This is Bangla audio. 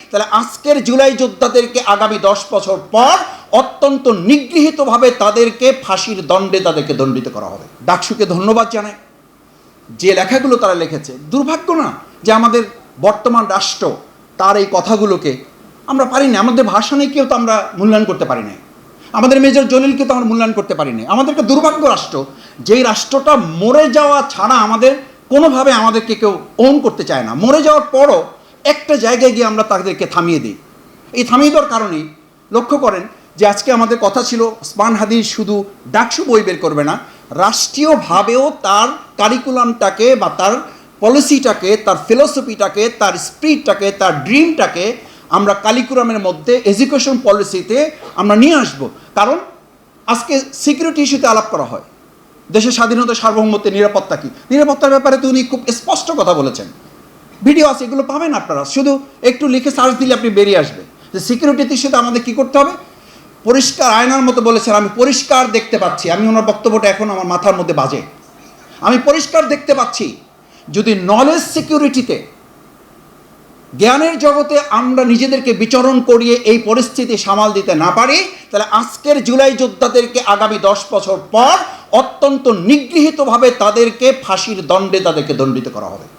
তাহলে আজকের জুলাই যোদ্ধাদেরকে আগামী 10 বছর পর অত্যন্ত নিগৃহীতভাবে তাদেরকে ফাঁসির দণ্ডে তাদেরকে দণ্ডিত করা হবে। ডাকসুকে ধন্যবাদ জানাই, যে লেখাগুলো তারা লিখেছে। দুর্ভাগ্য না যে আমাদের বর্তমান রাষ্ট্র তার এই কথাগুলোকে আমরা পারিনি, আমাদের ভাষণেকেও তো আমরা মূল্যায়ন করতে পারি নাই, আমাদের মেজর জলিলকে তো আমরা মূল্যায়ন করতে পারিনি। আমাদের একটা দুর্ভাগ্য রাষ্ট্র, যেই রাষ্ট্রটা মরে যাওয়া ছাড়া আমাদের কোনোভাবে আমাদেরকে কেউ ওন করতে চায় না। মরে যাওয়ার পরও একটা জায়গায় গিয়ে আমরা তাদেরকে থামিয়ে দিই। এই থামিয়ে দেওয়ার কারণেই লক্ষ্য করেন যে আজকে আমাদের কথা ছিল ওসমান হাদি শুধু ডাকসু বই বের করবে না, রাষ্ট্রীয়ভাবেও তার কারিকুলামটাকে বা তার পলিসিটাকে, তার ফিলোসফিটাকে, তার স্পিরিটটাকে, তার ড্রিমটাকে আমরা কারিকুলামের মধ্যে এডুকেশন পলিসিতে আমরা নিয়ে আসব। কারণ আজকে সিকিউরিটি ইস্যুতে আলাপ করা হয়, দেশের স্বাধীনতা, সার্বভৌমত্বের নিরাপত্তা কী, নিরাপত্তার ব্যাপারে তো উনি খুব স্পষ্ট কথা বলেছেন। ভিডিও আছে, এগুলো পাবেন আপনারা, শুধু একটু লিখে সার্চ দিলে আপনি বেরিয়ে আসবে যে সিকিউরিটি ইস্যুতে আমাদের কী করতে হবে। পরিষ্কার আয়নার মতো বলেছেন, আমি পরিষ্কার দেখতে পাচ্ছি, আমি ওনার বক্তব্যটা এখন আমার মাথার মধ্যে বাজে, আমি পরিষ্কার দেখতে পাচ্ছি যদি নলেজ সিকিউরিটিতে, জ্ঞানের জগতে আমরা নিজেদেরকে বিচরণ করিয়ে এই পরিস্থিতি সামাল দিতে না পারি, তাহলে আজকের জুলাই যোদ্ধাদেরকে আগামী 10 বছর পর অত্যন্ত নিগৃহীতভাবে তাদেরকে ফাঁসির দণ্ডে তাদেরকে দণ্ডিত করা হবে।